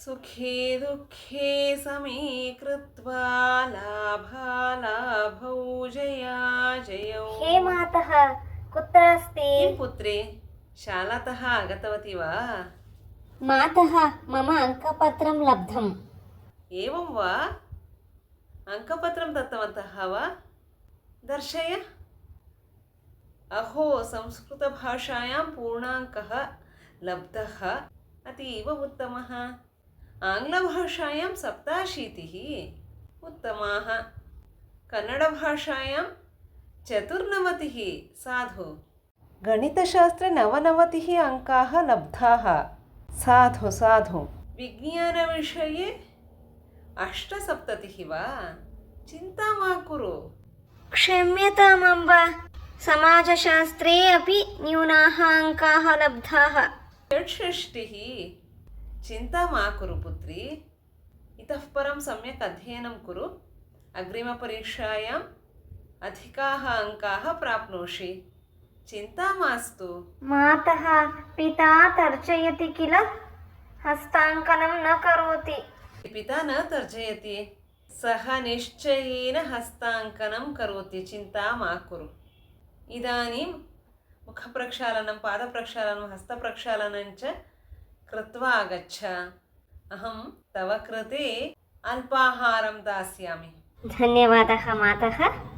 सुखे दुःखे समे कृत्वा लाभालाभौ जया जयौ। हे मातः, कुत्र अस्ति? किं पुत्रे, शालातः आगतवती वा? मातः, मम अङ्कपत्रं लब्धम्। एवं वा? अङ्कपत्रं दत्तवन्तः वा? दर्शय। अहो, संस्कृतभाषायां पूर्णाङ्कः लब्धः, अतीव उत्तमः। आङ्ग्लभाषायां 87 उत्तमाः। कन्नडभाषायां 94 साधु। गणितशास्त्रे 99 अङ्काः लब्धाः, साधु साधु। विज्ञानविषये 78 वा? चिन्ता मा कुरु। क्षम्यताम् अम्ब, समाजशास्त्रे अपि न्यूनाः अङ्काः लब्धाः। 66। चिन्ता मा कुरु पुत्री, इतः परं सम्यक् अध्ययनं कुरु। अग्रिमपरीक्षायाम् अधिकाः अङ्काः प्राप्नोषि, चिन्ता मास्तु। मातः, पिता तर्जयति किल, हस्ताङ्कनं न करोति। पिता न तर्जयति, सः निश्चयेन हस्ताङ्कनं करोति, चिन्ता मा कुरु। इदानीं मुखप्रक्षालनं, पादप्रक्षालनं, हस्तप्रक्षालनं च कृत्वा आगच्छ। अहं तव कृते अल्पाहारं दास्यामि। धन्यवादः मातः।